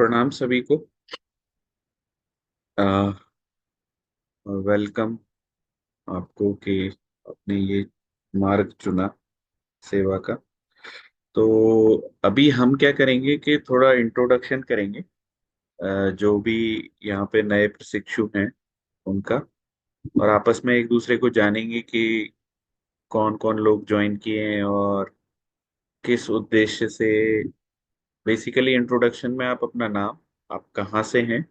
प्रणाम सभी को। वेलकम आपको कि आपने ये मार्ग चुना सेवा का। तो अभी हम क्या करेंगे कि थोड़ा इंट्रोडक्शन करेंगे, जो भी यहाँ पे नए प्रशिक्षु हैं उनका, और आपस में एक दूसरे को जानेंगे कि कौन कौन लोग ज्वाइन किए हैं और किस उद्देश्य से। बेसिकली इंट्रोडक्शन में आप अपना नाम, आप कहाँ से हैं,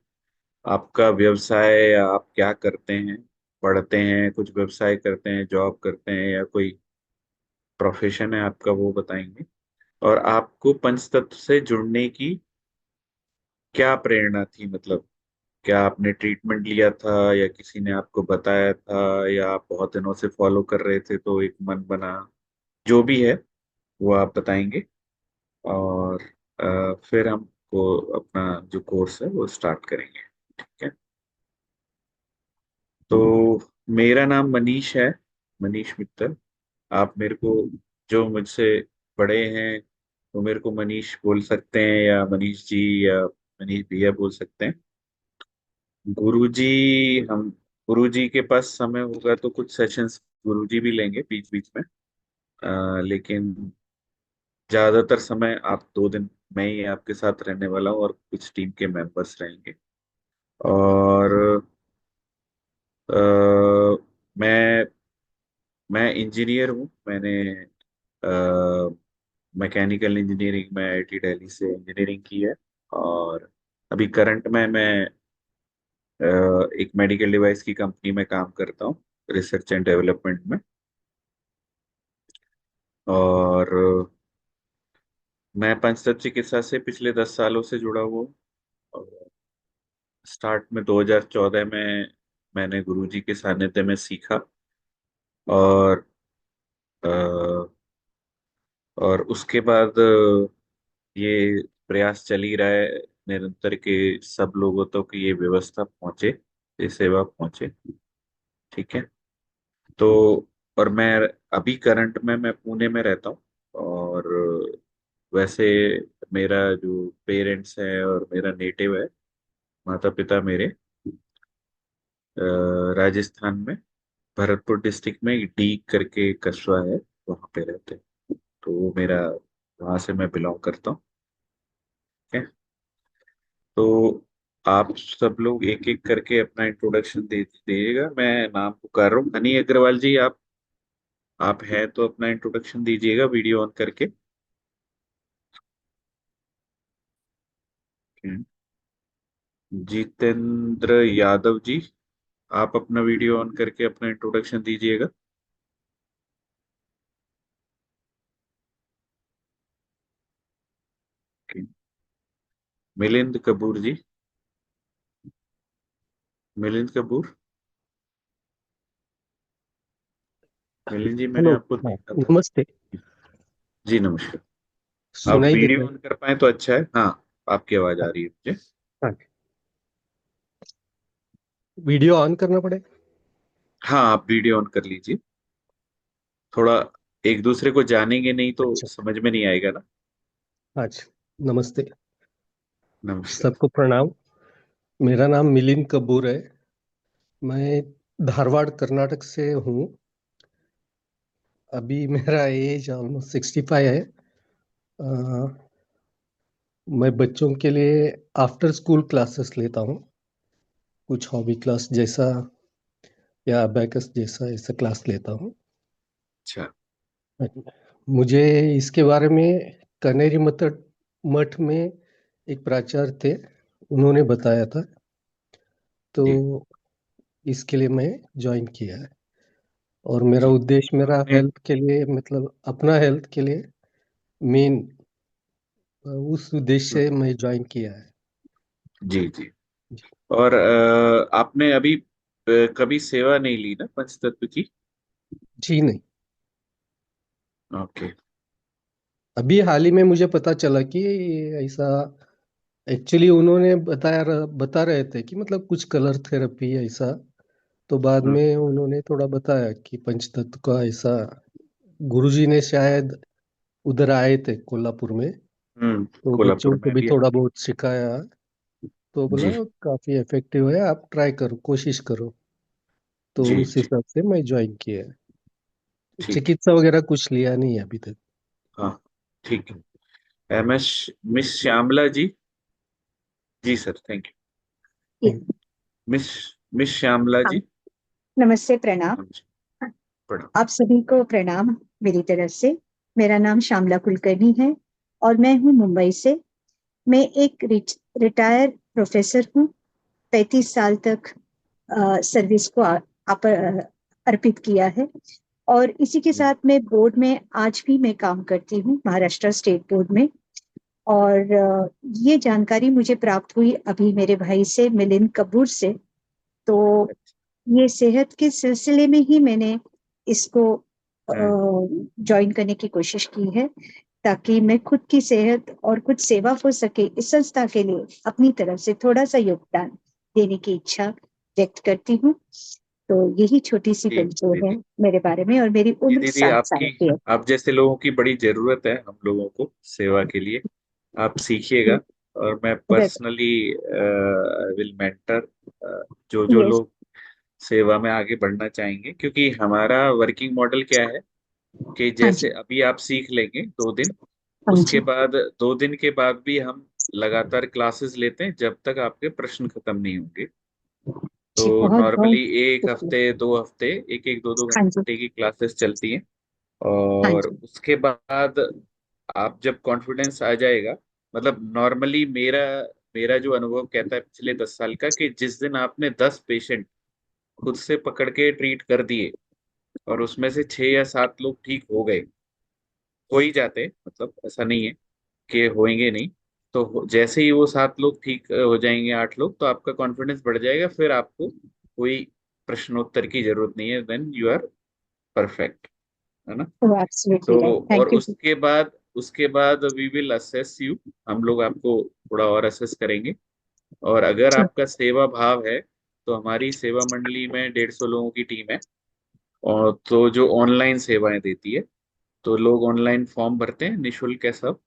आपका व्यवसाय, आप क्या करते हैं, पढ़ते हैं, कुछ व्यवसाय करते हैं, जॉब करते हैं, या कोई प्रोफेशन है आपका, वो बताएंगे। और आपको पंचतत्व से जुड़ने की क्या प्रेरणा थी, मतलब क्या आपने ट्रीटमेंट लिया था या किसी ने आपको बताया था, या आप बहुत दिनों से फॉलो कर रहे थे तो एक मन बना, जो भी है वो आप बताएंगे। और फिर हमको अपना जो कोर्स है वो स्टार्ट करेंगे। ठीक है। तो मेरा नाम मनीष है, मनीष मित्तल। आप मेरे को, जो मुझसे बड़े हैं, वो मेरे को मनीष बोल सकते हैं, या मनीष जी, या मनीष भैया बोल सकते हैं। गुरुजी, हम गुरुजी के पास समय होगा तो कुछ सेशंस गुरुजी भी लेंगे बीच बीच में। लेकिन ज्यादातर समय आप 2 दिन मैं ही आपके साथ रहने वाला हूँ और कुछ टीम के मेंबर्स रहेंगे। और अ, मैं मैं इंजीनियर हूँ। मैंने मैकेनिकल इंजीनियरिंग में आईआईटी दिल्ली से इंजीनियरिंग की है। और अभी करंट में मैं एक मेडिकल डिवाइस की कंपनी में काम करता हूँ, रिसर्च एंड डेवलपमेंट में। और मैं पंचतत्व चिकित्सा से पिछले 10 सालों से जुड़ा हुआ हूँ। और स्टार्ट में 2014 में मैंने गुरुजी के सानिध्य में सीखा। और अ, और उसके बाद ये प्रयास चल ही रहा है निरंतर के सब लोगों तक ये व्यवस्था पहुंचे, ये सेवा पहुंचे। ठीक है। तो और मैं अभी करंट में मैं पुणे में रहता हूँ। और वैसे मेरा जो पेरेंट्स है और मेरा नेटिव है, माता पिता मेरे राजस्थान में भरतपुर डिस्ट्रिक्ट में डीग करके कस्बा है, वहाँ पे रहते हैं। तो वो मेरा, वहाँ से मैं बिलोंग करता हूँ। ठीक है। तो आप सब लोग एक एक करके अपना इंट्रोडक्शन दे दीजिएगा। मैं नाम पुकार रहा हूँ। हनी अग्रवाल जी, आप हैं तो अपना इंट्रोडक्शन दीजिएगा वीडियो ऑन करके। हम्म। जितेंद्र यादव जी, आप अपना वीडियो ऑन करके अपना इंट्रोडक्शन दीजिएगा। Okay। मिलिंद कपूर जी, मिलिंद कपूर, मिलिंद जी मैंने हेलो। आपको हाँ, देखा था। नमस्ते। जी नमस्कार। आप सुनाई देता वीडियो है? ऑन कर पाए तो अच्छा है। हाँ, आपकी आवाज आ हाँ। रही है मुझे। हाँ, वीडियो ऑन करना पड़े। हाँ, आप वीडियो ऑन कर लीजिए। थोड़ा एक दूसरे को जानेंगे नहीं तो अच्छा। समझ में नहीं आएगा ना। अच्छा, नमस्ते। नमस्कार। सबको प्रणाम। मेरा नाम मिलिंद कपूर है। मैं धारवाड़ कर्नाटक से हूँ। अभी मेरा एज ऑलमोस्ट 65 है। अ, मैं बच्चों के लिए आफ्टर स्कूल क्लासेस लेता हूँ। कुछ हॉबी क्लास जैसा या अबैकस जैसा ऐसा क्लास लेता हूँ। अच्छा। मुझे इसके बारे में कनेरी मठ मठ में एक प्राचार्य थे, उन्होंने बताया था। तो जी। इसके लिए मैं ज्वाइन किया है। और मेरा जी। उद्देश्य मेरा आपने। हेल्थ के लिए, मतलब अपना हेल्थ के लिए मेन, उस उद्देश्य से मैं ज्वाइन किया है। जी जी। जी। और आपने अभी कभी सेवा नहीं ली ना पंचतत्व की? जी नहीं। ओके। अभी हाल ही में मुझे पता चला कि ऐसा, एक्चुअली उन्होंने बता रहे थे कि मतलब कुछ कलर थेरेपी ऐसा। तो बाद हम्म। में उन्होंने थोड़ा बताया कि पंचतत्व का ऐसा, गुरुजी ने शायद उधर आए थे कोल्हापुर में, तो कोल्हापुर बच्चों को में भी भी थोड़ा आए। बहुत सिखाया। तो बोला जी काफी इफेक्टिव है, आप ट्राई करो, कोशिश करो। तो जी उस जी। हिसाब से मैं ज्वाइन किया। ठीक है। चिकित्सा वगैरह कुछ लिया नहीं है अभी तक। हाँ ठीक है। M S Miss Shyamala ji. जी sir, thank you. Thank Miss Miss Shyamala हाँ, जी। नमस्ते, प्रणाम। हाँ जी, प्रणाम। आप सभी को प्रणाम मेरी तरफ से। मेरा नाम श्यामला कुलकर्णी है और मैं हूँ मुंबई से। मैं एक रिटायर प्रोफेसर हूँ। 35 साल तक सर्विस को अर्पित किया है और इसी के हम्म, साथ मैं बोर्ड में आज भी मैं काम करती हूँ, महाराष्ट्र स्टेट बोर्ड में। और ये जानकारी मुझे प्राप्त हुई अभी मेरे भाई से, मिलिंद कपूर से। तो अच्छा। ये सेहत के सिलसिले में ही मैंने इसको हम्म, ज्वाइन करने की कोशिश की है, ताकि मैं खुद की सेहत और कुछ सेवा हो सके इस संस्था के लिए अपनी तरफ से थोड़ा सा योगदान देने की इच्छा व्यक्त करती हूँ। तो यही छोटी सी जी परिचय है दीदी। मेरे बारे में, और मेरी जी उम्र दीदी, 60 साल आपकी की है। आप जैसे लोगों की बड़ी जरूरत है हम लोगों को सेवा के लिए। आप सीखिएगा। और मैं पर्सनली विल मेंटर जो जो यस। लोग सेवा में आगे बढ़ना चाहेंगे, क्योंकि हमारा वर्किंग मॉडल क्या है कि हाँ जैसे जी। अभी आप सीख लेंगे 2 दिन, हाँ उसके जी। बाद 2 दिन के बाद भी हम लगातार क्लासेस लेते हैं जब तक आपके प्रश्न खत्म नहीं होंगे। तो जी, बहुत नॉर्मली बहुत एक शुक्रिया। हफ्ते 2 हफ्ते एक एक दो दो हाँ जी। घंटे की क्लासेस चलती हैं। हाँ और जी। उसके बाद आप जब कॉन्फिडेंस आ जाएगा, मतलब नॉर्मली मेरा मेरा जो अनुभव कहता है पिछले 10 साल का, कि जिस दिन आपने 10 पेशेंट खुद से पकड़ के ट्रीट कर दिए और उसमें से 6 या 7 लोग ठीक हो गए, हो ही जाते हैं, मतलब ऐसा नहीं है कि होंगे नहीं। तो जैसे ही वो 7 लोग ठीक हो जाएंगे, 8 लोग, तो आपका कॉन्फिडेंस बढ़ जाएगा, फिर आपको कोई प्रश्नोत्तर की जरूरत नहीं है, देन यू आर परफेक्ट, है ना। एब्सोल्युटली तो राइट, और थैंक यू। उसके बाद वी विल असेस यू। हम लोग आपको थोड़ा और असेस करेंगे। और अगर जी। आपका सेवा भाव है, तो हमारी सेवा मंडली में 150 लोगों की टीम है। और तो जो ऑनलाइन सेवाएं देती है, तो लोग ऑनलाइन फॉर्म भरते हैं, निशुल्क है सब।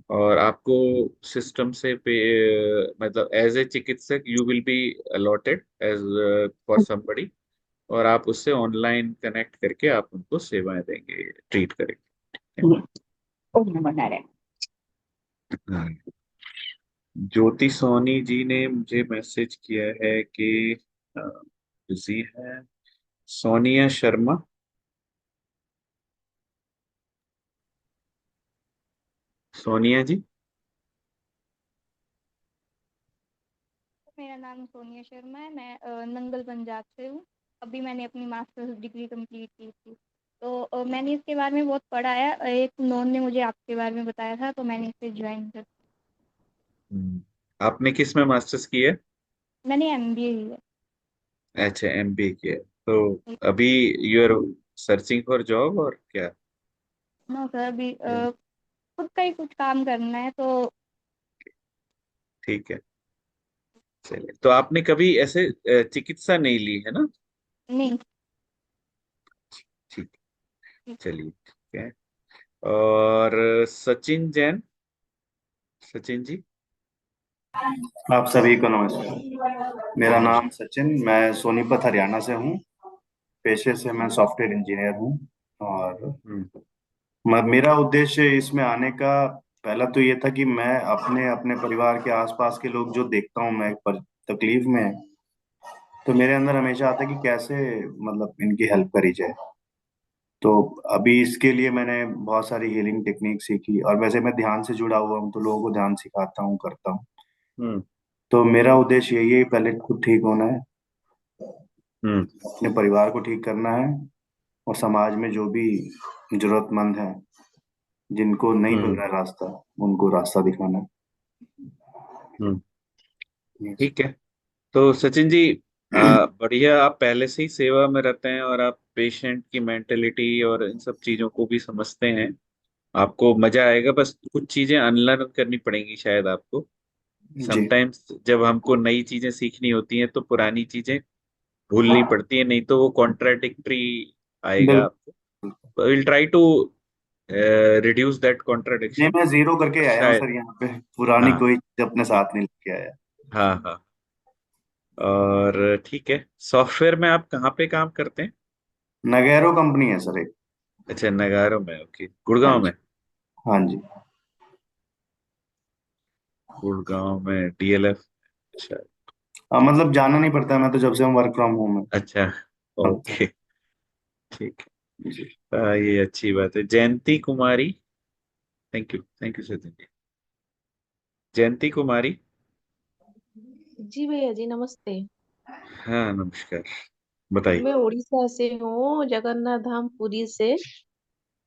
और आपको सिस्टम से पे, मतलब एज ए चिकित्सक you will be allotted as for somebody. और आप उससे ऑनलाइन कनेक्ट करके आप उनको सेवाएं देंगे, ट्रीट करेंगे। ओम नमो नारायण। हाँ। ज्योति सोनी जी ने मुझे मैसेज किया है कि बिजी है। सोनिया शर्मा। सोनिया जी। मेरा नाम सोनिया शर्मा है। मैं नंगल पंजाब से हूँ। अभी मैंने अपनी मास्टर्स डिग्री कंप्लीट की थी। तो मैंने इसके बारे में बहुत पढ़ा है। एक नॉन ने मुझे आपके बारे में बताया था, तो मैंने इसे ज्वाइन कर। आपने किस में मास्टर्स किया है? मैंने एमबीए की है। अच्छा, एमबीए किया है। तो अभी you are searching for job और क्या? नो सर, अभी खुद का ही कुछ काम करना है तो। ठीक है। चलिए, तो आपने कभी ऐसे चिकित्सा नहीं ली है ना? नहीं। ठीक। चलिए, ठीक है। और सचिन जैन। सचिन जी। आप सभी को नमस्कार। मेरा हाँ जी। नाम सचिन, मैं सोनीपत हरियाणा से हूँ। पेशे से मैं सॉफ्टवेयर इंजीनियर हूँ। और हम्म मेरा उद्देश्य इसमें आने का पहला तो ये था कि मैं अपने अपने परिवार के आसपास के लोग जो देखता हूँ, मैं तकलीफ में हैं, तो मेरे अंदर हमेशा आता है कि कैसे मतलब इनकी हेल्प करी जाए। तो अभी इसके लिए मैंने बहुत सारी हीलिंग टेक्निक सीखी, और वैसे मैं ध्यान से जुड़ा हुआ हूँ तो लोगों को ध्यान सिखाता हूँ, करता हूँ। हम्म तो मेरा उद्देश्य यही है, पहले खुद ठीक होना है, हम्म अपने परिवार को ठीक करना है, और समाज में जो भी जरूरतमंद है, जिनको नहीं मिल हम्म रहा है रास्ता, उनको रास्ता दिखाना है। हम्म Yes. ठीक है। तो सचिन जी, बढ़िया, आप पहले से ही सेवा में रहते हैं और आप पेशेंट की मेंटेलिटी और इन सब चीजों को भी समझते हैं। आपको मजा आएगा, बस कुछ चीजें अनलर्न करनी पड़ेंगी शायद आपको। जी समटाइम्स जब हमको नई चीजें सीखनी होती हैं तो पुरानी चीजें भूलनी पड़ती है, नहीं तो वो कॉन्ट्राडिक्टरी आएगा बिल्कुल। आपको। Will try to reduce that नहीं, कॉन्ट्राडिक्शन। मैं जीरो करके आया हूँ शायद। सर, यहाँ पे पुरानी हाँ। कोई चीज अपने ठीक। साथ नहीं लेके आया। हाँ हाँ। और ठीक है, सॉफ्टवेयर में आप कहाँ पे काम करते हैं? नगैरो कंपनी है सर एक। अच्छा, नगारों में, ओके, हाँ गुड़गांव जी। में। हाँ जी। गुड़गांव में DLF। अच्छा। मतलब जाना नहीं पड़ता, मैं तो जब से हम वर्क फ्रॉम होम है। अच्छा, अच्छा। ओके, ठीक जी। है। ये अच्छी बात है। जयंती कुमारी, थैंक यू सर। जयंती कुमारी। जी भैया जी नमस्ते। हाँ, नमस्कार, बताइए। मैं उड़ीसा से हूँ, जगन्नाथ धाम पुरी से।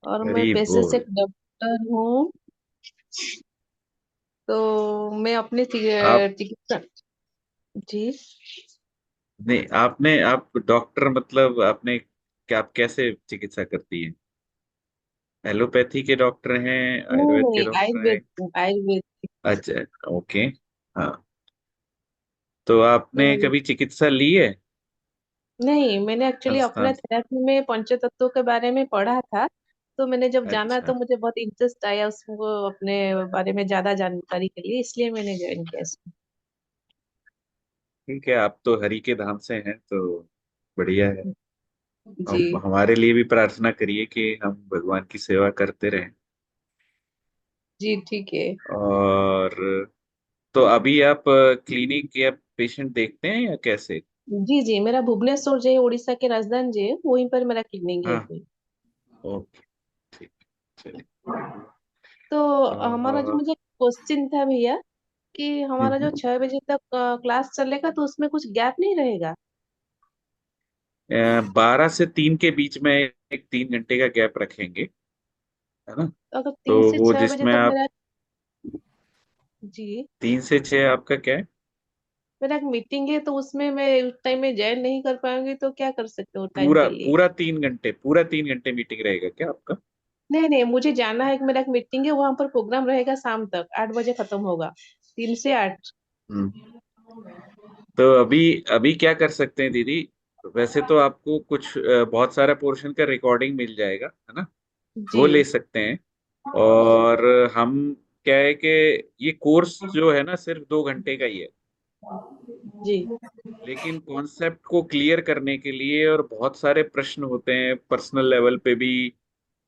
और मैं हरी पेशे से बोल। एक डॉक्टर हूँ। तो मैं अपने आप, चिकित्सा। जी। नहीं, आप डॉक्टर मतलब आपने क्या, आप कैसे चिकित्सा करती हैं? एलोपैथी के डॉक्टर हैं, नहीं आयुर्वेद के नहीं, डॉक्टर हैं? आयुर्वेद आयुर्वेद। अच्छा, ओके। हाँ, तो आपने तो कभी चिकित्सा ली है नहीं, मैंने एक्चुअली अपना संस्थान? थेरेपी में पंचतत्वों के बारे में पढ़ा था। तो मैंने जब जाना अच्छा, तो मुझे बहुत इंटरेस्ट आया उसको अपने बारे में ज्यादा जानकारी के लिए, इसलिए मैंने ज्वाइन किया इसमें। ठीक है, आप तो हरि के धाम से हैं तो बढ़िया है। जी हम हमारे लिए भी प्रार्थना करिए कि हम भगवान की सेवा करते रहें। जी ठीक है। और तो अभी आप क्लिनिक या पेशेंट देखते हैं या कैसे? जी जी, मेरा भुवनेश्वर जो है उड़ीसा के राजधानी जो है वहीं पर मेरा क्लिनिक है हाँ, अभी। ओके, ठीक, चलिए। तो हमारा जो और मुझे क्वेश्चन था भैया कि हमारा जो हम्म, 6 बजे तक क्लास चलेगा तो उसमें कुछ गैप नहीं रहेगा? 12 से 3 के बीच में एक 3 घंटे का गैप रखेंगे, है ना? तो अगर तो 3 से वो 6 बजे जिसमें तक आप, मेरा। जी। 3 से 6 आपका क्या है? मेरा एक मीटिंग है तो उसमें मैं उस टाइम में ज्वाइन नहीं कर पाऊंगी, तो क्या कर सकते हो टाइम पूरा के लिए? पूरा 3 घंटे मीटिंग रहेगा क्या आपका? नहीं नहीं, मुझे जाना है कि मेरा एक मीटिंग है, वहां पर प्रोग्राम रहेगा, शाम तक 8 बजे खत्म होगा, 3 से 8। हम्म। तो अभी अभी क्या कर सकते हैं दीदी? वैसे तो आपको कुछ बहुत सारा पोर्शन का रिकॉर्डिंग मिल जाएगा, है ना? जी वो ले सकते हैं। और हम, क्या है कि ये कोर्स जो है ना सिर्फ 2 घंटे का ही है। जी लेकिन कॉन्सेप्ट को क्लियर करने के लिए और बहुत सारे प्रश्न होते हैं, पर्सनल लेवल पे भी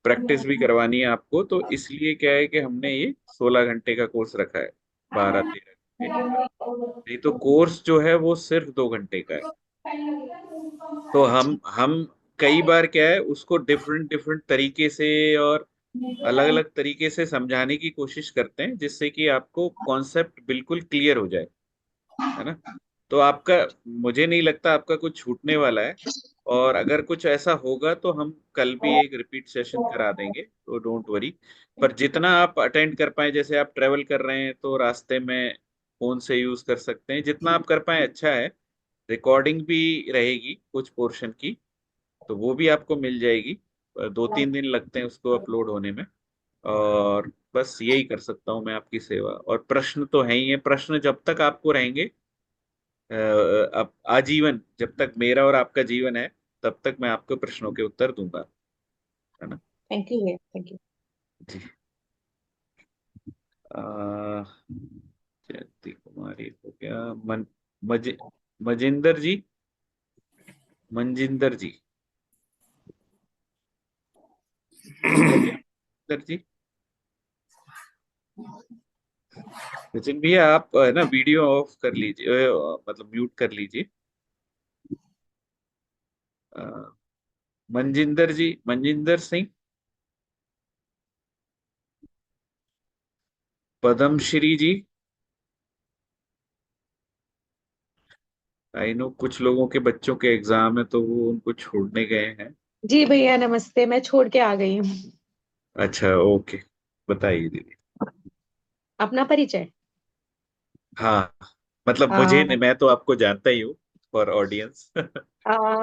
प्रैक्टिस भी करवानी है आपको, तो इसलिए क्या है कि हमने ये 16 घंटे का कोर्स रखा है, 12-13 घंटे। नहीं तो कोर्स जो है वो सिर्फ 2 घंटे का है। तो हम कई बार क्या है उसको डिफरेंट डिफरेंट तरीके से और अलग अलग तरीके से समझाने की कोशिश करते हैं, जिससे कि आपको कॉन्सेप्ट बिल्कुल क्लियर हो जाए, है ना? तो आपका, मुझे नहीं लगता आपका कुछ छूटने वाला है। और अगर कुछ ऐसा होगा तो हम कल भी एक रिपीट सेशन करा देंगे, तो डोंट वरी। पर जितना आप अटेंड कर पाए, जैसे आप ट्रेवल कर रहे हैं तो रास्ते में फोन से यूज कर सकते हैं, जितना आप कर पाए अच्छा है। रिकॉर्डिंग भी रहेगी कुछ पोर्शन की, तो वो भी आपको मिल जाएगी। 2-3 दिन लगते हैं उसको अपलोड होने में। और बस यही कर सकता हूँ मैं आपकी सेवा। और प्रश्न तो है ही है, प्रश्न जब तक आपको रहेंगे, अब आजीवन, जब तक मेरा और आपका जीवन है, तब तक मैं आपको प्रश्नों के उत्तर दूंगा, है ना? थैंक यू भैया, थैंक यू। जी। आ, जयंती कुमारी हो गया, मज, मजिंदर जी, मंजिंदर जी हो गया, मंजिंदर जी। सचिन भैया, आप है ना वीडियो ऑफ कर लीजिए, मतलब म्यूट कर लीजिए। अ, मंजिंदर जी, मंजिंदर सिंह, पद्मश्री जी। आई नो कुछ लोगों के बच्चों के एग्जाम है तो वो उनको छोड़ने गए हैं। जी भैया नमस्ते, मैं छोड़ के आ गई हूँ। अच्छा, ओके, बताइए दीदी। अपना परिचय। हाँ, मतलब मुझे नहीं, आ, मैं तो आपको जानता ही हूँ, फॉर ऑडियंस।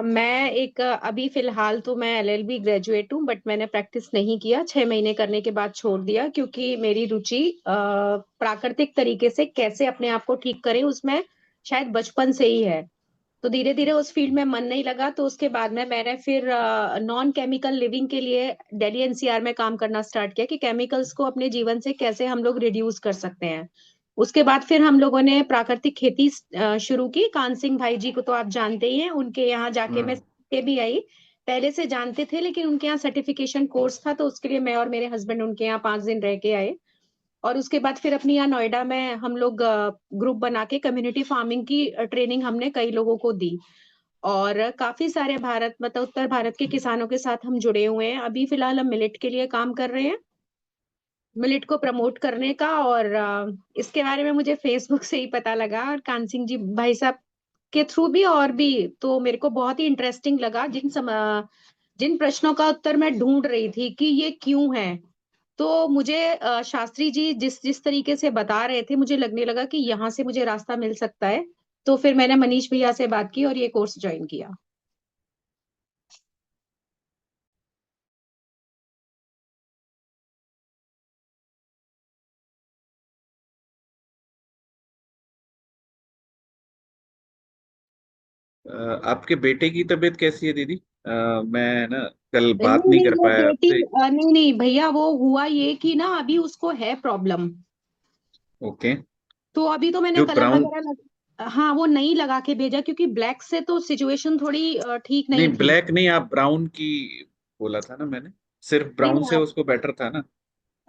मैं एक अभी फिलहाल तो मैं एलएलबी ग्रेजुएट हूँ, बट मैंने प्रैक्टिस नहीं किया, 6 महीने करने के बाद छोड़ दिया, क्योंकि मेरी रुचि प्राकृतिक तरीके से कैसे अपने आप को ठीक करें उसमें शायद बचपन से ही है। तो धीरे धीरे उस फील्ड में मन नहीं लगा, तो उसके बाद में मैंने फिर नॉन केमिकल लिविंग के लिए दिल्ली एनसीआर में काम करना स्टार्ट किया कि केमिकल्स को अपने जीवन से कैसे हम लोग रिड्यूस कर सकते हैं। उसके बाद फिर हम लोगों ने प्राकृतिक खेती शुरू की। कान सिंह भाई जी को तो आप जानते ही हैं, उनके यहाँ जाके मैं सीख के भी आई। पहले से जानते थे, लेकिन उनके यहाँ सर्टिफिकेशन कोर्स था, तो उसके लिए मैं और मेरे हस्बैंड उनके यहाँ 5 दिन रह के आए। और उसके बाद फिर अपनी यहाँ नोएडा में हम लोग ग्रुप बना के कम्युनिटी फार्मिंग की ट्रेनिंग हमने कई लोगों को दी। और काफी सारे भारत, मतलब उत्तर भारत के किसानों के साथ हम जुड़े हुए हैं। अभी फिलहाल हम मिलेट के लिए काम कर रहे हैं, मिलेट को प्रमोट करने का। और इसके बारे में मुझे फेसबुक से ही पता लगा, और कान सिंह जी भाई साहब के थ्रू भी, और भी। तो मेरे को बहुत ही इंटरेस्टिंग लगा। जिन प्रश्नों का उत्तर मैं ढूंढ रही थी कि ये क्यों है, तो मुझे शास्त्री जी जिस जिस तरीके से बता रहे थे, मुझे लगने लगा कि यहाँ से मुझे रास्ता मिल सकता है। तो फिर मैंने मनीष भैया से बात की और ये कोर्स ज्वाइन किया। आपके बेटे की तबीयत कैसी है दीदी? मैं ना कल नहीं बात नहीं नहीं, कर वो पाया बेटी आपसे। नहीं नहीं भैया, वो हुआ ये कि ना अभी उसको है प्रॉब्लम। ओके। तो अभी तो मैंने जो कलर ब्राउन, वगैरह हाँ, वो नहीं लगा के भेजा, क्योंकि ब्लैक से तो सिचुएशन थोड़ी ठीक नहीं नहीं थी। ब्लैक नहीं, आप ब्राउन की बोला था ना मैंने, सिर्फ नहीं ब्राउन से नहीं, उसको बेटर था ना?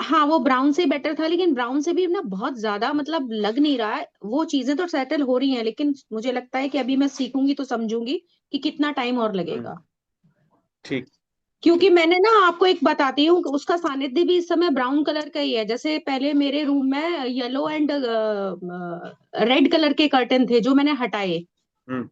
हाँ वो ब्राउन से बेटर था, लेकिन ब्राउन से भी ना बहुत ज्यादा मतलब लग नहीं रहा है। वो चीजें तो सेटल हो रही हैं, लेकिन मुझे लगता है कि अभी मैं सीखूंगी तो समझूंगी कि कितना टाइम और हम्म, लगेगा। ठीक। क्योंकि मैंने ना आपको एक बताती हूँ कि उसका सानिध्य भी इस समय ब्राउन कलर का ही है। जैसे पहले मेरे रूम में येलो एंड रेड कलर के कर्टन थे जो मैंने हटाए, हम्म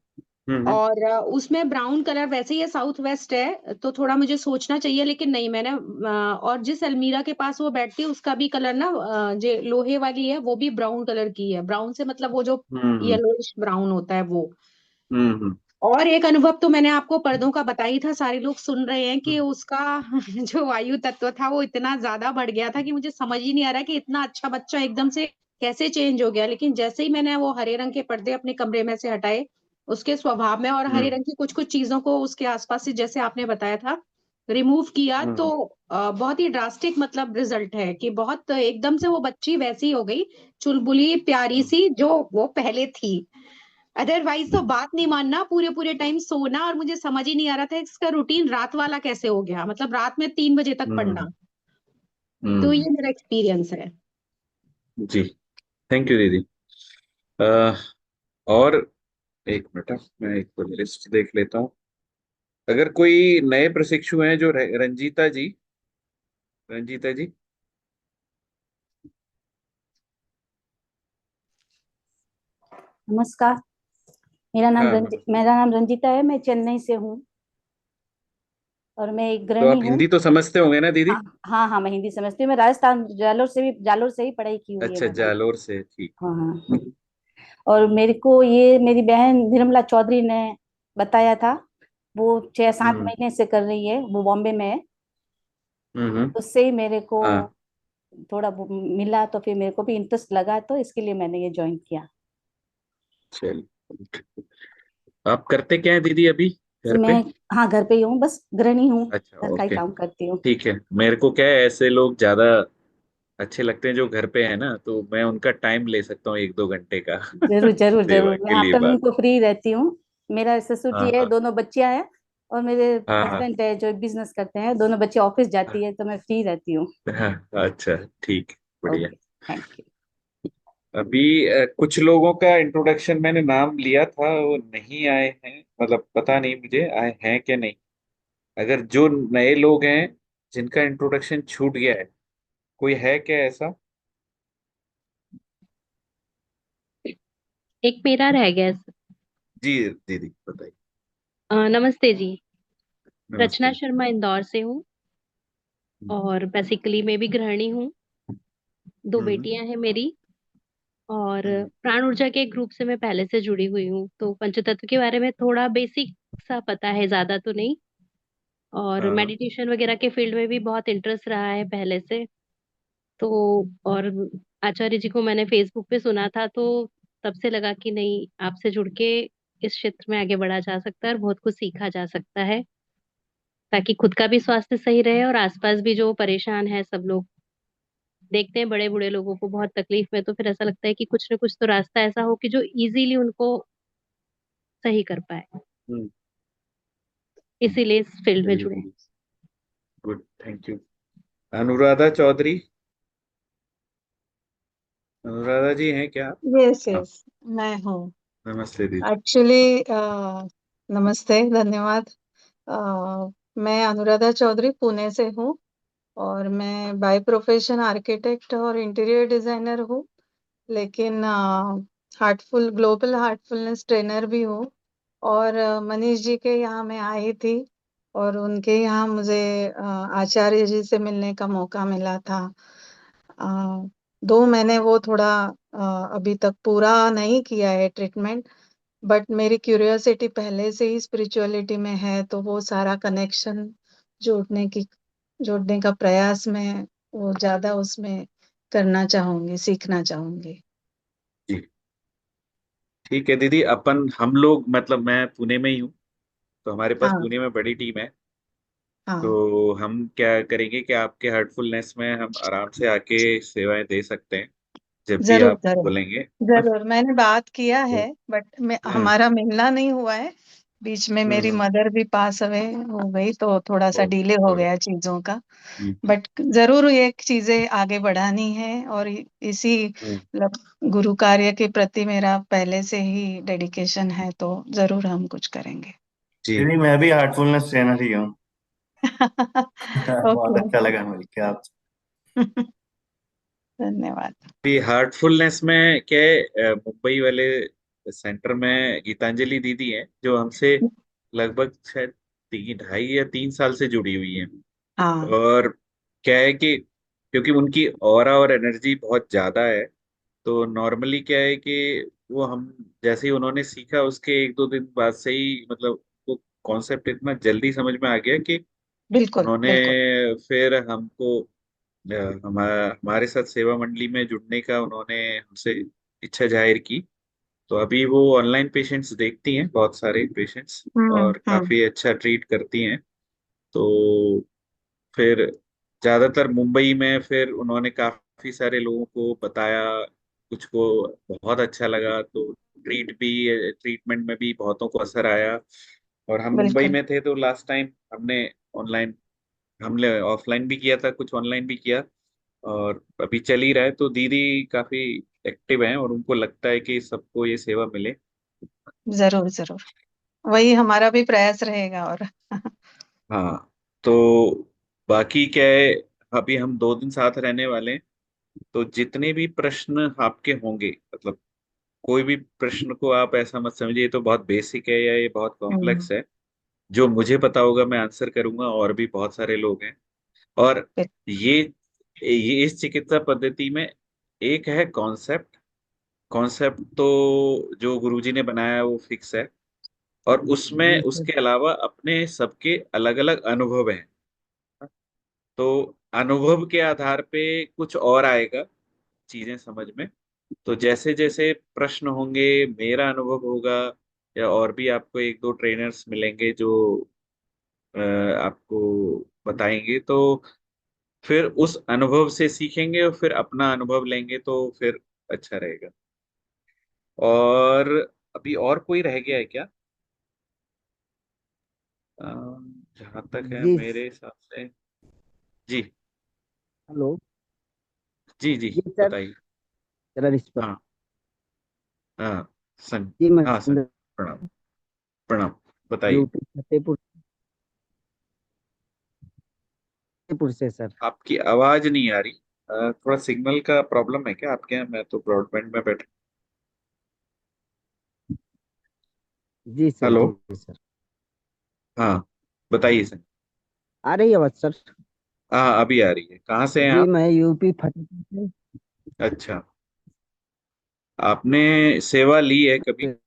हम्म और उसमें ब्राउन कलर, वैसे ही साउथ वेस्ट है तो थोड़ा मुझे सोचना चाहिए, लेकिन नहीं मैंने और जिस अलमीरा के पास वो बैठती है उसका भी कलर ना जो लोहे वाली है वो भी ब्राउन कलर की है। ब्राउन से मतलब वो जो हम्म येलोइश ब्राउन होता है वो। हम्म और एक अनुभव तो मैंने आपको पर्दों का बताया ही था, सारे लोग सुन रहे हैं, कि हम्म उसका जो वायु तत्व था वो इतना ज्यादा बढ़ गया था कि मुझे समझ ही नहीं आ रहा कि इतना अच्छा बच्चा एकदम से कैसे चेंज हो गया। लेकिन जैसे ही मैंने वो हरे रंग के पर्दे अपने कमरे में से हटाए, उसके स्वभाव में और हरे हम्म रंग की कुछ कुछ चीजों को उसके आसपास से, जैसे आपने बताया था, रिमूव किया, तो हम्म बहुत ही ड्रास्टिक मतलब रिजल्ट है कि बहुत एकदम से वो बच्ची वैसी हो गई, चुलबुली प्यारी हम्म सी जो वो पहले थी। अदरवाइज तो बात नहीं मानना, पूरे पूरे टाइम सोना, और मुझे समझ ही नहीं आ रहा था इसका रूटीन रात वाला कैसे हो गया, मतलब रात में 3 बजे तक हम्म पढ़ना। तो हम्म, ये मेरा एक्सपीरियंस है। जी। थैंक यू दीदी। अ, और एक मिनट, मैं एक लिस्ट देख लेता हूँ। अगर कोई नए प्रशिक्षु हैं जो रंजीता जी, रंजीता जी। नमस्कार। हाँ नमस्ते। मेरा नाम रंजिता है। मैं चेन्नई से हूँ और मैं एक तो गृहिणी आप हूँ। हिंदी तो समझते होंगे ना दीदी? हाँ हाँ हाँ, मैं हिंदी समझती हूँ। मैं राजस्थान जालोर से ही पढ़ाई की हुई है अच्छा, मैंने। जालोर से, ठीक। हाँ हाँ। और मेरे को ये मेरी बहन निर्मला चौधरी ने बताया था। वो 6-7 हम्म महीने से कर रही है, वो बॉम्बे में है। हम्म। उससे ही मेरे को हाँ, थोड़ा वो मिला, तो फिर मेरे को भी इंटरेस्ट लगा, तो इसके लिए मैंने ये ज्वाइन किया। चलिए। आप करते क्या है दीदी अभी घर मैं पे? हाँ, घर पे ही हूँ, बस गृहिणी हूँ। अच्छा, घर का ही ओके। काम करती हूँ। ठीक है। मेरे को क्या है, ऐसे लोग ज्यादा अच्छे लगते हैं जो घर पे है ना, तो मैं उनका टाइम ले सकता हूँ 1-2 घंटे का जरूर जरूर सेवा जरूर, मैं के लिए आफ्टरनून बात। को फ्री रहती हूँ। मेरा ससुर हाँ जी है, हाँ दोनों बच्चियां हैं, और मेरे हाँ हाँ हस्बैंड है जो बिजनेस करते हैं। दोनों बच्चे ऑफिस हाँ जाती है, तो मैं फ्री रहती हूँ। हाँ, अच्छा, ठीक, बढ़िया। Okay, thank you. अभी कुछ लोगों का इंट्रोडक्शन मैंने नाम लिया था, वो नहीं आए हैं, मतलब पता नहीं मुझे आए हैं कि नहीं। अगर जो नए लोग हैं जिनका इंट्रोडक्शन छूट गया है, कोई है क्या ऐसा? एक मेरा रह गया। जी दीदी बताइए। नमस्ते जी। रचना नमस्ते। शर्मा इंदौर से हूँ, और बेसिकली मैं भी गृहिणी हूँ। दो हम्म बेटियां हैं मेरी। और हम्म, प्राण ऊर्जा के एक ग्रुप से मैं पहले से जुड़ी हुई हूँ, तो पंचतत्व के बारे में थोड़ा बेसिक सा पता है, ज्यादा तो नहीं। और हाँ हाँ मेडिटेशन वगैरह के फील्ड में भी बहुत इंटरेस्ट रहा है पहले से। तो और आचार्य जी को मैंने फेसबुक पे सुना था, तो तब से लगा कि नहीं, आपसे जुड़ के इस क्षेत्र में आगे बढ़ा जा सकता है और बहुत कुछ सीखा जा सकता है, ताकि खुद का भी स्वास्थ्य सही रहे और आसपास भी जो परेशान है सब लोग, देखते हैं बड़े बूढ़े लोगों को बहुत तकलीफ में, तो फिर ऐसा लगता है कि कुछ ना कुछ तो रास्ता ऐसा हो कि जो इजीली उनको सही कर पाए। हम्म। इसीलिए इस फील्ड में वेरी जुड़े। Very good, thank you. Anuradha Chaudhary, Anuradha जी हैं क्या आप? यस हाँ, यस, मैं हूँ नमस्ते दीदी। एक्चुअली। नमस्ते, धन्यवाद। मैं अनुराधा चौधरी पुणे से हूँ और मैं बाय प्रोफेशन आर्किटेक्ट और इंटीरियर डिजाइनर हूँ, लेकिन हार्टफुल ग्लोबल हार्टफुलनेस ट्रेनर भी हूँ। और मनीष जी के यहाँ मैं आई थी और उनके यहाँ मुझे आचार्य जी से मिलने का मौका मिला था। अ, 2 महीने वो थोड़ा अभी तक पूरा नहीं किया है ट्रीटमेंट, बट मेरी क्यूरियोसिटी पहले से ही स्पिरिचुअलिटी में है, तो वो सारा कनेक्शन जोड़ने की जोड़ने का प्रयास में वो ज्यादा उसमें करना चाहूंगी, सीखना चाहूंगी। जी ठीक है दीदी, अपन हम लोग मतलब मैं पुणे में ही हूँ, तो हमारे पास हाँ पुणे में बड़ी टीम है। हाँ, तो हम क्या करेंगे कि आपके हार्टफुलनेस में हम आराम से आके सेवाएं दे सकते हैं, जब भी जरूर आप जरूर बोलेंगे, है ना? जरूर। मैंने बात किया है, तो बट हाँ। हमारा मिलना नहीं हुआ है। बीच में मेरी हम्म। मदर भी पास अवे हो गई, तो थोड़ा सा डिले हो सॉरी। गया चीजों का। हम्म। बट जरूर ये चीजें आगे बढ़ानी है, और इसी हम्म। मतलब गुरु कार्य के प्रति मेरा पहले से ही डेडिकेशन है, तो जरूर हम कुछ करेंगे। जी। दीदी मैं भी हार्टफुलनेस ट्रेनर ही हूँ। बहुत ओके। अच्छा लगा मिलकर आपसे। धन्यवाद। भी हार्टफुलनेस में क्या है, मुंबई वाले सेंटर में गीतांजलि दीदी हैं जो हमसे लगभग शायद 2.5 या 3 साल से जुड़ी हुई हैं। हाँ और क्या है कि क्योंकि उनकी ऑरा और एनर्जी बहुत ज्यादा है, तो नॉर्मली क्या है कि वो हम जैसे ही उन्होंने सीखा उसके 1-2 दिन बाद से ही मतलब वो कॉन्सेप्ट इतना जल्दी समझ में आ गया कि बिल्कुल उन्होंने बिल्कुल। फिर हमको हमारे साथ सेवा मंडली में जुड़ने का उन्होंने हमसे इच्छा जाहिर की। तो अभी वो ऑनलाइन पेशेंट्स देखती हैं, बहुत सारे पेशेंट्स, और हम्म। काफी अच्छा ट्रीट करती हैं। तो फिर ज्यादातर मुंबई में फिर उन्होंने काफी सारे लोगों को बताया, कुछ को बहुत अच्छा लगा, तो ट्रीटमेंट में भी बहुतों को असर आया। और हम मुंबई बिल्कुल। में थे तो लास्ट टाइम हमने ऑनलाइन, हमने ऑफलाइन भी किया था, कुछ ऑनलाइन भी किया, और अभी चल ही रहा है। तो दीदी काफी एक्टिव हैं और उनको लगता है कि सबको ये सेवा मिले। जरूर जरूर, वही हमारा भी प्रयास रहेगा। और हाँ। तो बाकी क्या है, अभी हम 2 दिन साथ रहने वाले हैं, तो जितने भी प्रश्न आपके होंगे, मतलब कोई भी प्रश्न को आप ऐसा मत समझिए ये तो बहुत बेसिक है या ये बहुत हम्म, कॉम्प्लेक्स है। जो मुझे पता होगा मैं आंसर करूंगा, और भी बहुत सारे लोग हैं। और बिल- ये ये इस चिकित्सा पद्धति में एक है कॉन्सेप्ट, कॉन्सेप्ट तो जो गुरुजी ने बनाया है वो फिक्स है, और उसमें जी सर। उसके अलावा अपने सबके अलग अलग अनुभव हैं। तो अनुभव के आधार पे कुछ और आएगा चीजें समझ में। तो जैसे जैसे प्रश्न होंगे, मेरा अनुभव होगा, या और भी आपको 1-2 ट्रेनर्स मिलेंगे जो आपको बताएंगे, तो फिर उस अनुभव से सीखेंगे और फिर अपना अनुभव लेंगे, तो फिर अच्छा रहेगा। और अभी और कोई रह गया है क्या? जहां तक है जी। मेरे हिसाब से। जी। हेलो। जी जी जी सर। बताइए। रविश्वर। हाँ हाँ सन। जी मैं हाँ सन। प्रणाम। प्रणाम। बताइए। यूपी फतेहपुर फतेहपुर से सर। आपकी आवाज नहीं आ रही, थोड़ा सिग्नल का प्रॉब्लम है क्या आपके यहाँ? मैं तो ब्रॉडबैंड में बैठा। जी सर, हेलो। जी सर। हाँ बताइए सर। आ रही है आवाज सर? हाँ अभी आ रही है, कहाँ से हैं जी आप? मैं यूपी फतेहपुर अच्छा, आपने सेवा ली है कभी? से।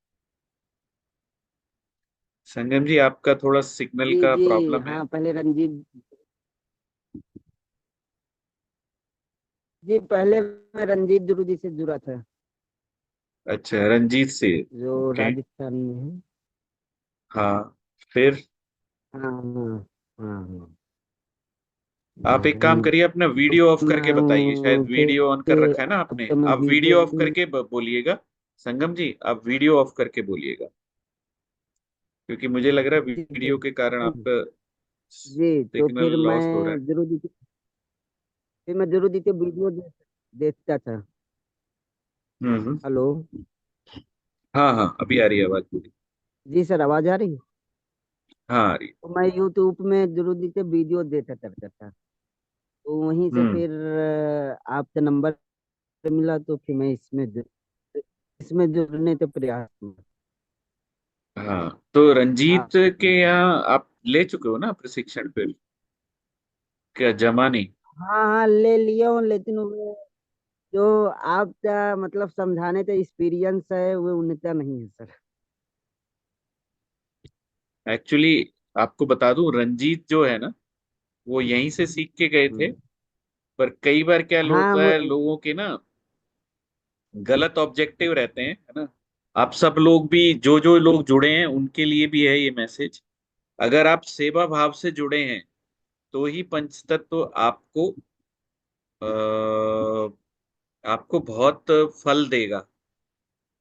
संगम जी आपका थोड़ा सिग्नल जी का जी। प्रॉब्लम है। हाँ पहले रंजीत जी, पहले मैं रंजीत गुरु जी से जुड़ा था, अच्छा, रंजीत से। जो ओके। राजस्थान में है। हाँ फिर। हाँ हाँ हाँ हाँ। आप एक काम करिए, अपना वीडियो ऑफ करके बताइए, शायद वीडियो ऑन कर फिर रखा है ना अब आपने। तो मैं आप वीडियो वीडियो ऑफ भी। करके बोलिएगा। संगम जी, आप वीडियो ऑफ करके बोलिएगा, क्योंकि मुझे लग रहा है जी वीडियो के कारण आपका जी, तो सिग्नल लॉस हो रहा है। फिर मैं जरूर दीजिए वीडियो देखता था। हम्म। हेलो। हाँ हाँ, अभी आ रही है आवाज पूरी। जी सर, आवाज आ रही है? हाँ आ रही है। तो मैं यूट्यूब में जरूर दीजिए वीडियो देखा करता था। तो वहीं से हम्म। फिर आपका नंबर मिला, तो फिर मैं इसमें जुड़ने का प्रयास किया। हाँ, तो रंजीत आप। के यहाँ आप ले चुके हो ना प्रशिक्षण फिर, क्या जमा नहीं? हाँ हाँ, ले लिया हूँ, लेकिन वो जो आपका मतलब समझाने का एक्सपीरियंस है वो उनका नहीं है सर। एक्चुअली आपको बता दूं, रंजीत जो है ना, वो यहीं से सीख के गए थे। हम्म। पर कई बार क्या हाँ होता है, लोगों के ना गलत ऑब्जेक्टिव रहते हैं, है ना। आप सब लोग भी, जो जो लोग जुड़े हैं उनके लिए भी है ये मैसेज। अगर आप सेवा भाव से जुड़े हैं तो ही पंचतत्व आपको बहुत फल देगा,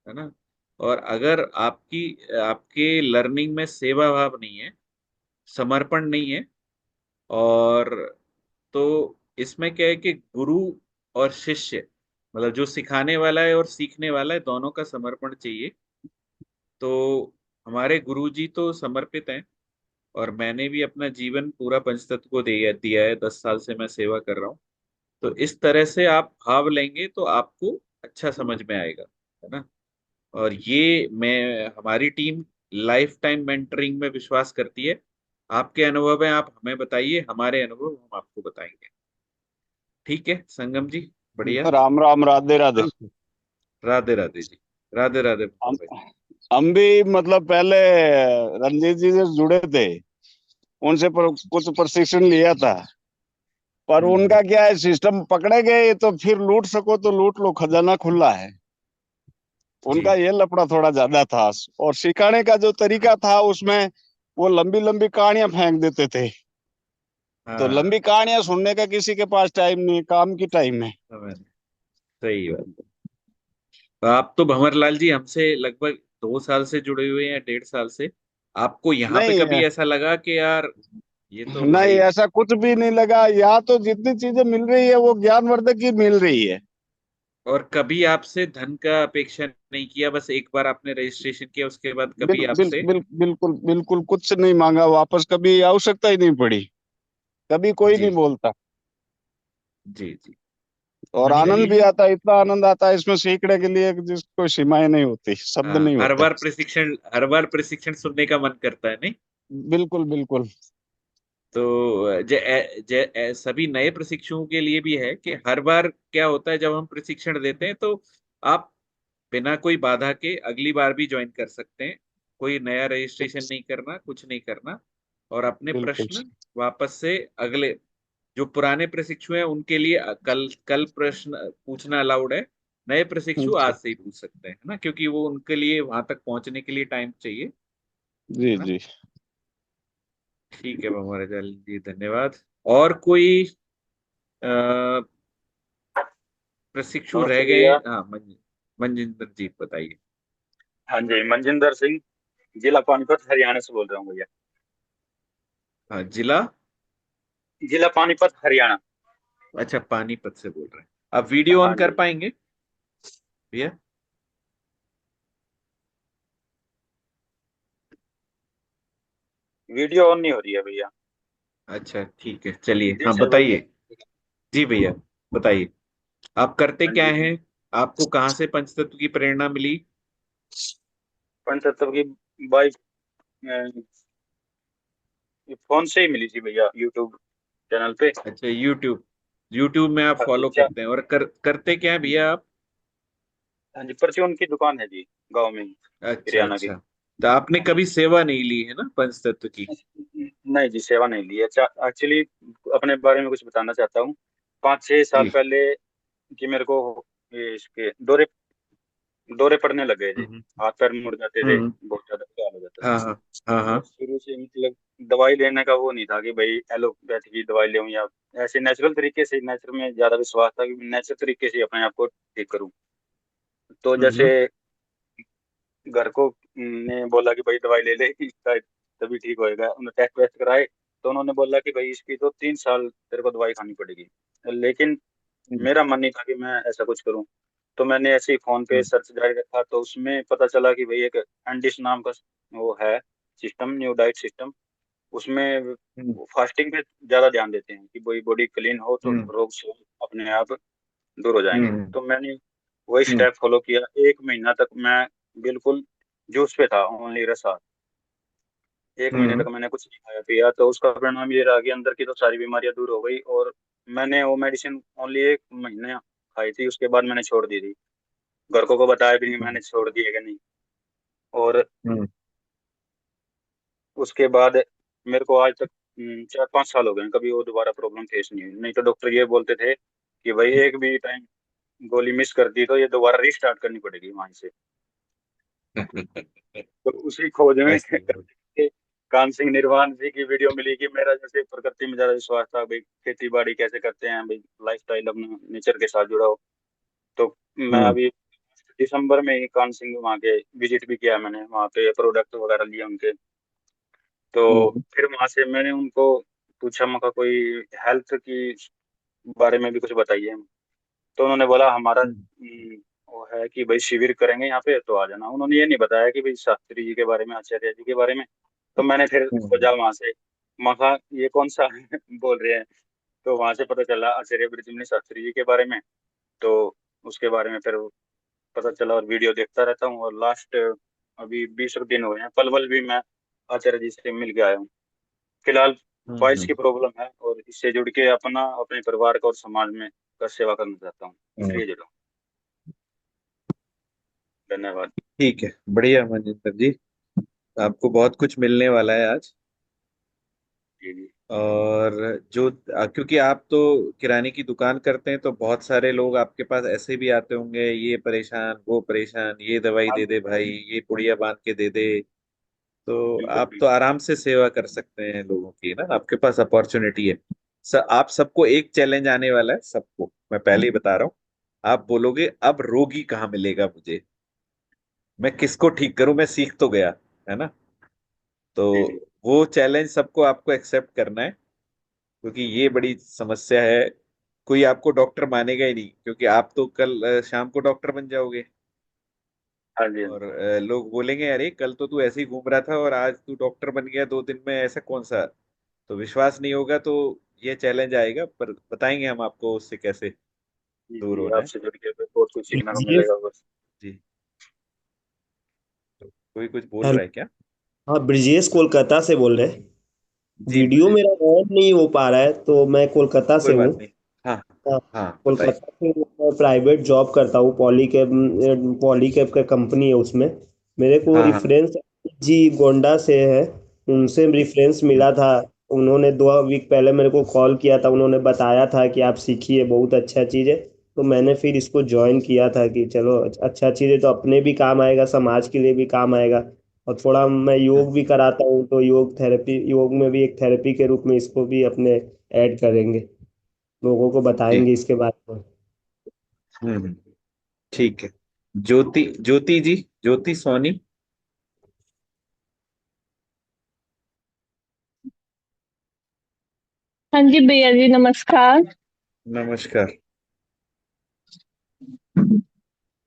है ना। और अगर आपके लर्निंग में सेवा भाव नहीं है, समर्पण नहीं है, और तो इसमें क्या है कि गुरु और शिष्य, मतलब जो सिखाने वाला है और सीखने वाला है, दोनों का समर्पण चाहिए। तो हमारे गुरुजी तो समर्पित हैं, और मैंने भी अपना जीवन पूरा पंचतत्व को दिया दिया है। 10 साल से मैं सेवा कर रहा हूँ। तो इस तरह से आप भाव लेंगे तो आपको अच्छा समझ में आएगा, है ना। और ये मैं हमारी टीम लाइफ टाइम मेंटरिंग में विश्वास करती है। आपके अनुभव है, आप हमें बताइए, हमारे अनुभव हम आपको बताएंगे। ठीक है संगम जी, बढ़िया। राम राम, राधे राधे। हाँ। राधे राधे जी। राधे राधे हम भाई। हम भी मतलब पहले रणजीत जी से जुड़े थे, उनसे कुछ प्रशिक्षण लिया था। पर हम्म। उनका क्या है, सिस्टम पकड़े गए तो फिर लूट सको तो लूट लो, खजाना खुला है। जी। उनका ये लफड़ा थोड़ा ज्यादा था। और सिखाने का जो तरीका था उसमें वो लंबी लंबी कहानियां फेंक देते थे। तो हाँ, लंबी कहानियां सुनने का किसी के पास टाइम नहीं, काम की टाइम है। समझ, सही बात। तो आप तो भंवरलाल जी हमसे लगभग 2 साल से जुड़े हुए हैं, 1.5 साल से। आपको यहाँ पे नहीं कभी ऐसा लगा कि यार ये तो नहीं, भाई, ऐसा कुछ भी नहीं लगा। यहाँ तो जितनी चीजें मिल रही है वो ज्ञानवर्धक ही मिल रही है। और कभी आपसे धन का अपेक्षा नहीं किया, बस एक बार आपने रजिस्ट्रेशन किया, उसके बाद बिल, कभी बिल, आपसे? बिल, बिल्कुल बिल्कुल कुछ नहीं मांगा वापस, कभी आवश्यकता ही नहीं पड़ी। कभी कोई जी नहीं बोलता। जी जी। और आनंद चलिए। भी आता है, इतना आनंद आता है इसमें सीखने के लिए कि जिसकी कोई सीमाएं नहीं होती, शब्द हाँ, नहीं होते। हर बार प्रशिक्षण सुनने का मन करता है, नहीं? बिल्कुल बिल्कुल। तो सभी नए प्रशिक्षुओं के लिए भी है कि हर बार क्या होता है, जब हम प्रशिक्षण देते हैं तो आप बिना कोई बाधा के अगली बार भी ज्वाइन कर सकते हैं। कोई नया रजिस्ट्रेशन नहीं करना, कुछ नहीं करना। और अपने बिल्कुल प्रश्न वापस से अगले, जो पुराने प्रशिक्षु हैं उनके लिए कल कल प्रश्न पूछना अलाउड है। नए प्रशिक्षु अच्छा। आज से ही पूछ सकते हैं, है ना, क्योंकि वो उनके लिए वहां तक पहुंचने के लिए टाइम चाहिए, जी है ना। जी। ठीक है महाराज जी, धन्यवाद। और कोई अ, प्रशिक्षु रह नमस्ते गए? भैया। हाँ, मनजिंदर जी बताइए। हाँ जी, मनजिंदर सिंह, जिला पानीपत हरियाणा से बोल रहा हूँ भैया। हाँ, जिला? जिला पानीपत हरियाणा। अच्छा, पानीपत से बोल रहे हैं। आप वीडियो ऑन हाँ कर जी। पाएंगे भैया? वीडियो ऑन नहीं हो रही है भैया। अच्छा ठीक है, चलिए, जी हाँ सर, बोलिए। बताइए। जी भैया, बताइए। आप करते हाँ क्या जी। हैं? आपको कहाँ से पंचतत्व की प्रेरणा मिली? पंचतत्व की बाइक फोन से ही मिली थी भैया, यूट्यूब चैनल पे। अच्छा, यूट्यूब। यूट्यूब में आप हाँ जी। फॉलो करते हैं, और करते क्या है भैया आप? हाँ जी, परचून की दुकान है जी, गाँव में ही, अच्छा किराना की। अच्छा। तो आपने कभी सेवा नहीं ली है ना पंचतत्व की? नहीं जी, सेवा नहीं ली है। एक्चुअली अपने बारे में कुछ बताना चाहता हूँ। 5-6 साल जी। पहले कि मेरे को ये इसके दौरे दौरे पड़ने लगे थे। हम्म हाथ पैर मुड़ जाते थे, हम्म। बहुत ज्यादा ख्याल हो जाता था। हाँ हाँ हाँ हाँ। और शुरू से मतलब दवाई लेने का वो नहीं था कि भाई एलोपैथी की दवाई लूं, या ऐसे नेचुरल तरीके से, नेचर में ज्यादा विश्वास था कि नेचुरल तरीके से अपने आप को ठीक करूं। तो जैसे हम्म घर को ने बोला कि भाई दवाई ले ले, शायद तभी ठीक होएगा। उन्होंने टेस्ट वेस्ट कराए, तो उन्होंने बोला कि भाई इसकी तो 3 साल तेरे को दवाई खानी पड़ेगी। लेकिन हम्म मेरा मन नहीं था कि मैं ऐसा कुछ करूं। तो मैंने ऐसे ही फोन पे हम्म सर्च जारी रखा, तो उसमें पता चला कि भाई एक एंडिस नाम का वो है सिस्टम, न्यू डाइट सिस्टम। उसमें हम्म फास्टिंग पे ज्यादा ध्यान देते हैं कि भाई बॉडी क्लीन हो तो हम्म रोग से अपने आप दूर हो जाएंगे। हम्म तो मैंने वही हम्म स्टेप फॉलो किया। 1 महीना तक मैं बिल्कुल जूस पे था, ओनली रसा। 1 महीने हम्म तक मैंने कुछ नहीं खाया पिया, तो उसका परिणाम ये रहा कि अंदर की तो सारी बीमारियां दूर हो गई। और मैंने वो मेडिसिन ओनली 1 महीने खाई थी, उसके बाद मैंने छोड़ दी थी। घर को बताया भी नहीं मैंने छोड़ दी है कि नहीं। और हम्म उसके बाद मेरे को आज तक 4-5 साल हो गए हैं, कभी वो दोबारा प्रॉब्लम फेस नहीं हुई। नहीं तो डॉक्टर ये बोलते थे कि भाई एक भी टाइम गोली मिस कर दी तो ये दोबारा रिस्टार्ट करनी पड़ेगी वहां से। तो उसी खोज में ऐसे ही है। कान सिंह निर्वाण जी की वीडियो मिली कि मेरा जैसे प्रकृति में ज्यादा विश्वास था, भाई खेती बाड़ी कैसे करते हैं, भाई लाइफ स्टाइल अपना नेचर के साथ जुड़ा हो। तो मैं हम्म अभी दिसंबर में ही कान सिंह वहाँ के विजिट भी किया, मैंने वहाँ पे प्रोडक्ट वगैरह लिए उनके। तो हम्म फिर वहां से मैंने उनको पूछा, मका कोई हेल्थ की बारे में भी कुछ बताइए। तो उन्होंने बोला हमारा वो है कि भाई शिविर करेंगे यहाँ पे तो आ जाना। उन्होंने ये नहीं बताया कि भाई शास्त्री जी के बारे में, आचार्य जी के बारे में। तो मैंने फिर हम्म खोजा वहां से, मखा ये कौन सा बोल रहे हैं। तो वहां से पता चला आचार्य ब्रजमनि शास्त्री जी के बारे में। तो उसके बारे में फिर पता चला, और वीडियो देखता रहता हूँ। और लास्ट अभी 20 दिन हुए हैं, पलवल भी मैं आचार्य जी से मिल के आया हूँ। फिलहाल वॉइस हम्म की प्रॉब्लम है, और इससे जुड़ के अपना अपने परिवार का और समाज में का सेवा करना चाहता हूँ, हम्म। इसलिए जुड़ा हूँ। धन्यवाद। ठीक है, बढ़िया मनिंदर जी। आपको बहुत कुछ मिलने वाला है आज। जी जी। और जो क्योंकि आप तो किराने की दुकान करते हैं, तो बहुत सारे लोग आपके पास ऐसे भी आते होंगे, ये परेशान वो परेशान, ये दवाई हाँ, दे दे भाई, ये पुड़िया बांध के दे दे। तो बिल्कुल आप तो बिल्कुल। आराम से सेवा कर सकते हैं लोगों की ना, आपके पास अपॉर्चुनिटी है। आप सबको एक चैलेंज आने वाला है, सबको मैं पहले ही बता रहा हूँ। आप बोलोगे अब रोगी कहाँ मिलेगा मुझे, मैं किसको ठीक करूं, मैं सीख तो गया, है ना। तो जी जी। वो चैलेंज सबको आपको एक्सेप्ट करना है, क्योंकि ये बड़ी समस्या है। कोई आपको डॉक्टर मानेगा ही नहीं, क्योंकि आप तो कल शाम को डॉक्टर बन जाओगे। हाँ जी हाँ और जी। लोग बोलेंगे अरे कल तो तू ऐसे ही घूम रहा था और आज तू डॉक्टर बन गया 2 दिन में, ऐसा कौन सा। तो विश्वास नहीं होगा, तो ये चैलेंज आएगा, पर बताएंगे हम आपको उससे कैसे जी दूर जी, होना है। आपसे जुड़ के बहुत कुछ सीखने को ब्रिजेश। मिलेगा बस। जी। तो कोई कुछ बोल हेलो। रहा है क्या? हाँ, ब्रिजेश कोलकाता से बोल रहे हैं। जी वीडियो ब्रजेश। मेरा ऑन नहीं हो पा रहा है, तो मैं कोलकाता से कोई हूँ। बात नहीं। हाँ हाँ, हाँ, बताइए। कोलकाता से मैं प्राइवेट जॉब करता हूँ। पॉलीकैब का कंपनी है उसमें। मेरे को हाँ हाँ। रिफरेंस जी गोंडा से है, उनसे रिफरेंस हम्म मिला था। उन्होंने 2 वीक पहले मेरे को कॉल किया था, उन्होंने बताया था कि आप सीखिए, बहुत अच्छा चीज़ है। तो मैंने फिर इसको ज्वाइन किया था कि चलो अच्छा चीज़ है, तो अपने भी काम आएगा, समाज के लिए भी काम आएगा। और थोड़ा मैं योग भी कराता हूँ, तो योग थेरेपी, योग में भी एक थेरेपी के रूप में इसको भी अपने ऐड करेंगे, लोगों को जी। बताएंगे इसके बारे में। हम्म। ठीक है। ज्योति, ज्योति जी, ज्योति सोनी। हाँ जी भैया जी, नमस्कार। नमस्कार।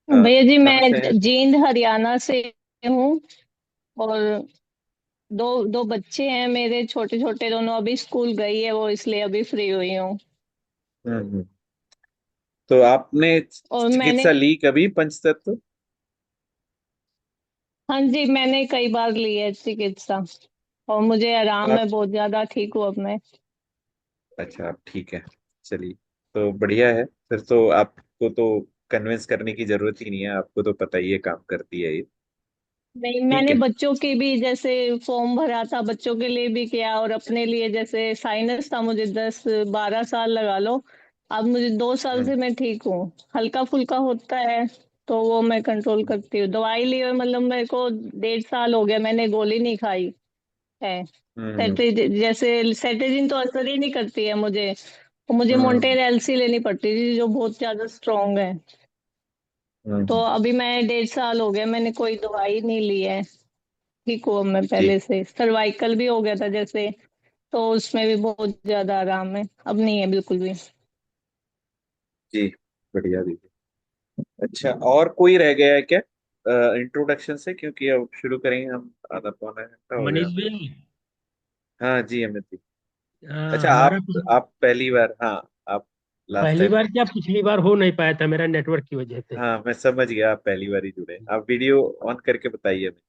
भैया जी, कहाँ से हैं? मैं जींद हरियाणा से हूँ। और दो दो बच्चे हैं मेरे, छोटे छोटे दोनों, अभी स्कूल गई है वो, इसलिए अभी फ्री हुई हूँ। हम्म। तो आपने और मैंने, चिकित्सा ली कभी पंचतत्व? हाँ जी, मैंने कई बार ली है चिकित्सा, और मुझे आराम है आप, बहुत ज्यादा, ठीक हूँ अब मैं। अच्छा आप ठीक है, चलिए। तो बढ़िया है, फिर तो आपको तो कन्विंस करने की जरूरत ही नहीं है, आपको तो पता ही है काम करती है ये। नहीं, ठीक मैंने है। बच्चों की भी जैसे फॉर्म भरा था, बच्चों के लिए भी किया, और अपने लिए जैसे साइनस था मुझे 10-12 साल लगा लो। अब मुझे 2 साल हम्म से मैं ठीक हूँ। हल्का फुल्का होता है तो वो मैं कंट्रोल करती हूँ। दवाई लिए हुए मतलब मेरे को 1.5 साल हो गया, मैंने गोली नहीं खाई। है। हम्म जैसे सेटेजिन तो असर ही नहीं करती है मुझे, तो मुझे हम्म मोंटेर एलसी लेनी पड़ती थी जो बहुत ज्यादा स्ट्रांग है। तो हम्म, अभी मैं 1.5 साल हो गया, मैंने कोई दवाई नहीं ली है। ठीक हूँ अब मैं जी पहले से। सर्वाइकल भी हो गया था जैसे, तो उसमें भी बहुत ज्यादा आराम है, अब नहीं है बिल्कुल भी। जी, बढ़िया दीदी। अच्छा, और कोई रह गया है क्या इंट्रोडक्शन से, क्योंकि अब शुरू करेंगे हम, आधा पौना घंटा हो गया मनीष हमें। भाई, हाँ जी अमित जी। अच्छा, हमारा आप पहली बार, हाँ, आप लास्ट पहली टाइम बार नहीं क्या, थे। पिछली बार हो नहीं पाया था मेरा नेटवर्क की वजह से। हाँ, मैं समझ गया, आप पहली बार ही जुड़े। आप वीडियो ऑन करके बताइए हमें।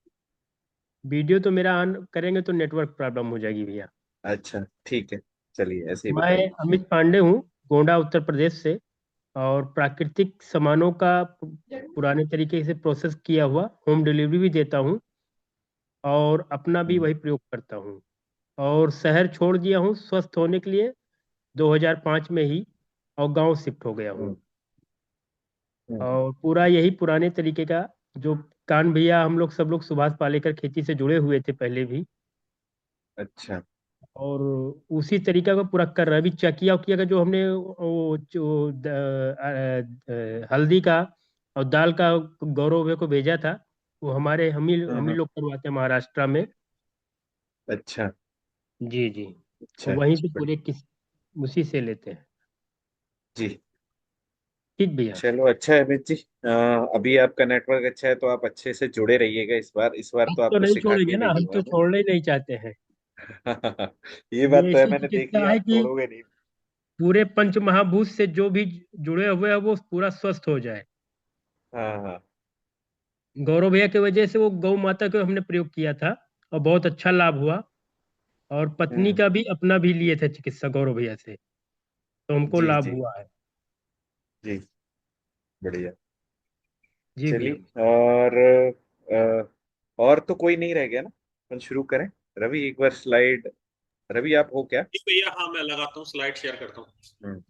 वीडियो तो मेरा ऑन करेंगे तो नेटवर्क प्रॉब्लम हो जाएगी भैया। अच्छा, ठीक है, चलिए ऐसे ही मैं बताइए। अमित पांडे हूँ, गोंडा उत्तर प्रदेश से। और प्राकृतिक सामानों का पुराने तरीके से प्रोसेस किया हुआ होम डिलीवरी भी देता हूँ, और अपना भी हम्म वही प्रयोग करता हूँ। और शहर छोड़ दिया हूँ स्वस्थ होने के लिए 2005 में ही, और गांव शिफ्ट हो गया हूँ। हम्म हम्म, और पूरा यही पुराने तरीके का, जो कान भैया हम लोग सब लोग सुभाष पालेकर खेती से जुड़े हुए थे पहले भी, अच्छा। और उसी तरीका का पूरा कर रहा है। अभी चकिया उकिया का जो हमने वो जो हल्दी का और दाल का गौरव भैया को भेजा था, वो हमारे हम ही हाँ, लोग करवाते हैं महाराष्ट्र में। अच्छा जी जी। अच्छा, वहीं से पूरे बढ़िया। उसी से लेते हैं। जी, ठीक भैया। चलो अच्छा है अमित जी। अभी आपका नेटवर्क अच्छा है तो आप अच्छे से जुड़े रहिएगा। इस बार अब तो तो आपको नहीं सिखा के छोड़ेंगे ना, हम भेजूंगा तो मैं। छोड़ना ही नहीं चाहते हैं। ये ये बात तो है, ऐसी मैंने देख चिकित्सा लिया, है आप कि छोड़ोगे नहीं। पूरे पंच महाभूत से जो भी जुड़े हुए हैं वो पूरा स्वस्थ हो जाए। हाँ हाँ। गौरव भैया की वजह से वो गौ माता को हमने प्रयोग किया था, और बहुत अच्छा लाभ हुआ। और पत्नी हम्म का भी अपना भी लिए थे चिकित्सा गौरव भैया से, तो हमको जी लाभ जी हुआ है। जी, बढ़िया। जी भैया। चलिए, और तो कोई नहीं रह गया ना, अपन शुरू करें। रवि, एक बार स्लाइड, रवि आप हो क्या? जी भैया, हाँ मैं लगाता हूँ, स्लाइड शेयर करता हूँ।